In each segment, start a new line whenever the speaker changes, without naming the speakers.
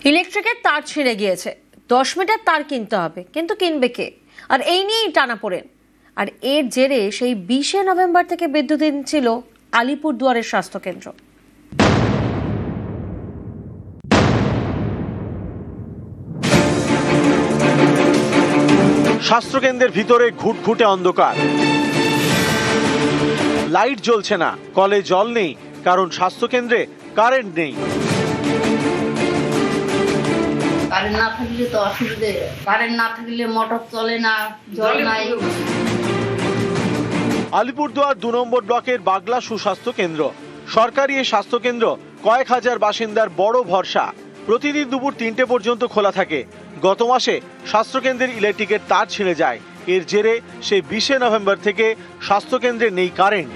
ইলেকট্রিকের তার ছিঁড়ে গিয়েছে, 10 মিটার তার কিনতে হবে, কিন্তু কিনবে কে? আর এই নিয়েই টানাপোড়েন। আর এর জেরে সেই 20 নভেম্বর থেকে বিদ্যুৎহীন ছিল আলিপুরদুয়ারের স্বাস্থ্যকেন্দ্র।
স্বাস্থ্যকেন্দ্রের ভিতরে ঘুটঘুটে অন্ধকার, লাইট জ্বলছে না, কলে জল নেই, কারণ স্বাস্থ্যকেন্দ্রে কারেন্ট নেই।
কারেন্ট না থাকলে তো অসুবিধে, কারেন্ট না থাকলে মোটর চলে না, জল নাই।
আলিপুরদুয়ার 2 নম্বর ব্লকের বাগলা সুস্বাস্থ্য কেন্দ্র। সরকারি এই স্বাস্থ্যকেন্দ্র কয়েক হাজার বাসিন্দার বড় ভরসা। প্রতিদিন দুপুর 3টে পর্যন্ত খোলা থাকে। গত মাসে স্বাস্থ্যকেন্দ্রের ইলেকট্রিকের তার ছিঁড়ে যায়। এর জেরে সেই 20 নভেম্বর থেকে স্বাস্থ্যকেন্দ্রে নেই কারেন্ট।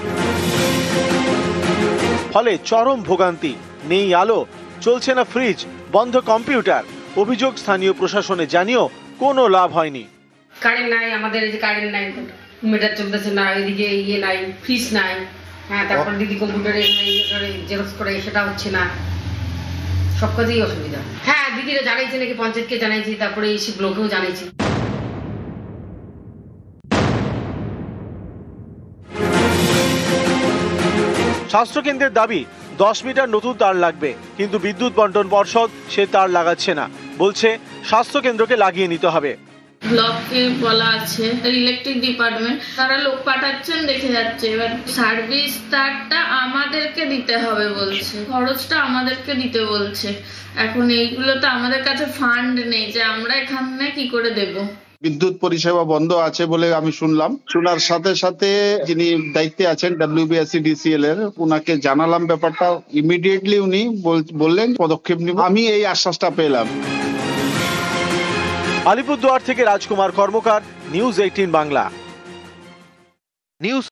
ফলে চরম ভোগান্তি, নেই আলো, চলছে না ফ্রিজ, বন্ধ কম্পিউটার। অভিযোগ স্থানীয় প্রশাসনে জানিয়েও কোনো লাভ হয়নি।
কারেন্ট নাই, আমাদের এই যে কারেন্ট নাই, মিটার চলতেছে না, এদিকে ইয়ে নাই, ফ্রিজ নাই। হ্যাঁ, তারপর দিদি কম্পিউটারে জেরক্স করে, সেটা হচ্ছে না। সব কাজেই অসুবিধা। হ্যাঁ, দিদিরা জানাইছে, নাকি পঞ্চায়েতকে জানাইছি, তারপরে এসি ব্লকেও জানাইছি।
স্বাস্থ্যকেন্দ্রের দাবি 10 মিটার নতুন তার লাগবে, কিন্তু বিদ্যুৎ বন্টন পর্ষদ সে তার লাগাচ্ছে না। বলছে স্বাস্থ্যকেন্দ্রকে লাগিয়ে নিতে হবে।
ব্লকে বলা আছে, ইলেকট্রিক ডিপার্টমেন্ট তারা লোক পাঠাচ্ছেন, দেখে যাচ্ছে। এবার সার্ভিস তারটা আমাদেরকে দিতে হবে বলছে, খরচটা আমাদেরকে দিতে বলছে। এখন এইগুলো তো আমাদের কাছে ফান্ড নেই যে আমরা এখানে কি করে দেব।
বিদ্যুৎ পরিষেবা বন্ধ আছে বলে আমি শুনলাম। শোনার সাথে সাথে যিনি দায়িত্বে আছেন WBSEDCL এর, উনাকে জানালাম ব্যাপারটা। ইমিডিয়েটলি উনি বললেন পদক্ষেপ নিব। আমি এই আশ্বাসটা পেলাম।
আলিপুরদুয়ার থেকে রাজকুমার কর্মকার, নিউজ 18 বাংলা। নিউজ